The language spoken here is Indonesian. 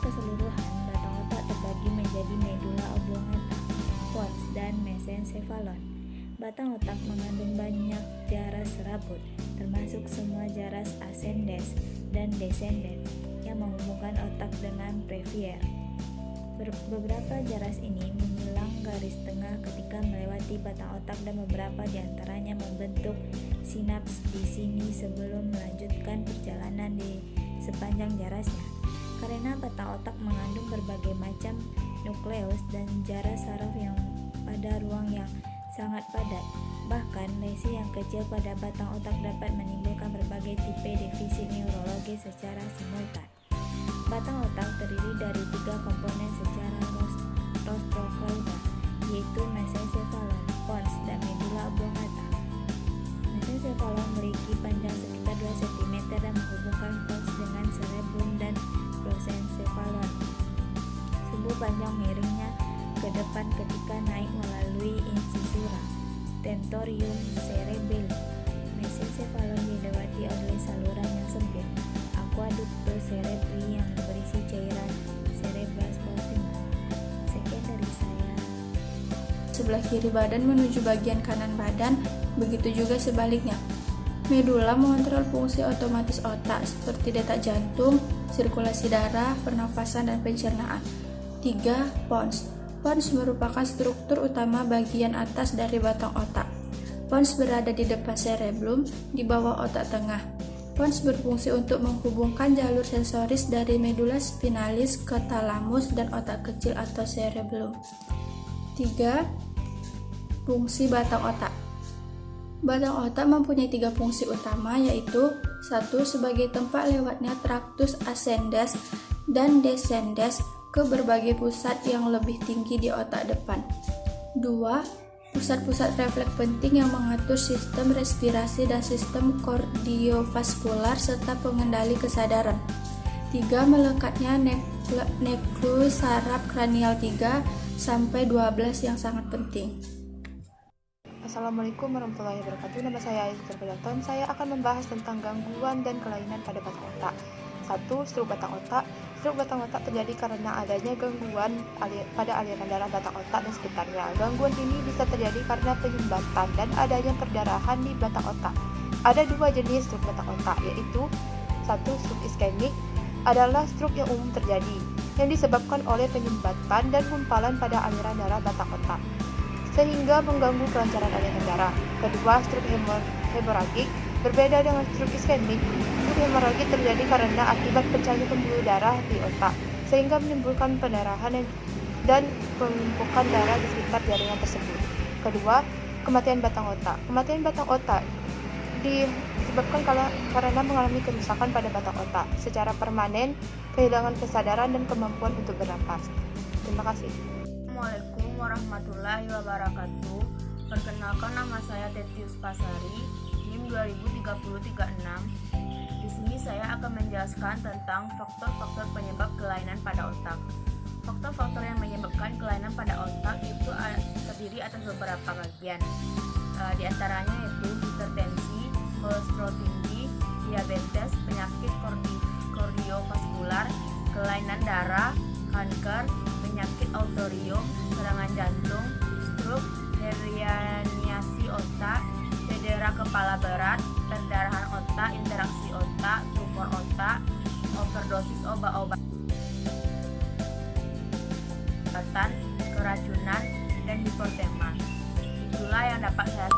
keseluruhan, batang otak terbagi menjadi medula oblongata, pons, dan mesencephalon. Batang otak mengandung banyak jaras serabut, termasuk semua jaras ascendens dan descendens yang menghubungkan otak dengan brevier. Beberapa jaras ini menyilang garis tengah ketika melewati batang otak dan beberapa diantaranya membentuk sinaps di sini sebelum melanjutkan perjalanan di sepanjang jarasnya. Karena batang otak mengandung berbagai macam nukleus dan jaras saraf yang pada ruang yang sangat padat, bahkan lesi yang kecil pada batang otak dapat menimbulkan berbagai tipe defisit neurologis secara simultan. Batang otak terdiri dari 3 komponen secara rostrocaudal, yaitu mesencephalon, pons, dan medula oblongata. Mesencephalon memiliki panjang sekitar 2 cm dan menghubungkan pons dengan cerebrum dan prosencephalon. Sumbu panjang miringnya ke depan ketika naik melalui incisura tentorium cerebelli. Mesencephalon dilewati oleh saluran yang sempit, aqueductus cerebri, yang berisi cairan cerebrospinal. Sekian dari saya. Sebelah kiri badan menuju bagian kanan badan, begitu juga sebaliknya. Medula mengontrol fungsi otomatis otak seperti detak jantung, sirkulasi darah, pernafasan, dan pencernaan. 3. Pons. Pons merupakan struktur utama bagian atas dari batang otak. Pons berada di depan cerebellum, di bawah otak tengah. Pons berfungsi untuk menghubungkan jalur sensoris dari medula spinalis ke talamus dan otak kecil atau cerebellum. 3. Fungsi batang otak. Batang otak mempunyai 3 fungsi utama, yaitu 1. Sebagai tempat lewatnya tractus ascendens dan descendens ke berbagai pusat yang lebih tinggi di otak depan. 2. Pusat-pusat refleks penting yang mengatur sistem respirasi dan sistem kardiovaskular serta pengendali kesadaran. 3. Melekatnya nukleus saraf kranial 3 sampai 12 yang sangat penting. Assalamualaikum warahmatullahi wabarakatuh. Nama saya Aisyah Berdaton. Saya akan membahas tentang gangguan dan kelainan pada batang otak. 1. Struk batang otak. Struk batang otak terjadi karena adanya gangguan pada aliran darah batang otak dan sekitarnya. Gangguan ini bisa terjadi karena penyumbatan dan adanya perdarahan di batang otak. Ada 2 jenis struk batang otak, yaitu 1. Struk iskemik adalah struk yang umum terjadi, yang disebabkan oleh penyumbatan dan gumpalan pada aliran darah batang otak, sehingga mengganggu kelancaran aliran darah. Kedua, struk hemoragik. Berbeda dengan struk iskemik, struk hemoragik terjadi karena akibat pecahnya pembuluh darah di otak, sehingga menimbulkan pendarahan dan penumpukan darah di sekitar jaringan tersebut. Kedua, kematian batang otak. Kematian batang otak disebabkan karena mengalami kerusakan pada batang otak secara permanen, kehilangan kesadaran dan kemampuan untuk bernapas. Terima kasih. Assalamualaikum warahmatullahi wabarakatuh. Perkenalkan, nama saya Tetius Pasari, NIM 203036. Di sini saya akan menjelaskan tentang faktor-faktor penyebab kelainan pada otak. Faktor-faktor yang menyebabkan kelainan pada otak itu terdiri atas beberapa bagian. Di antaranya yaitu hipertensi, kolesterol tinggi, diabetes, penyakit kardiovaskular, kelainan darah, kanker, penyakit autoimun, serangan jantung, stroke, herniasi otak, cedera kepala berat, perdarahan otak, interaksi otak, tumor otak, overdosis obat-obatan, keracunan, dan hipotermia. Itulah yang dapat saya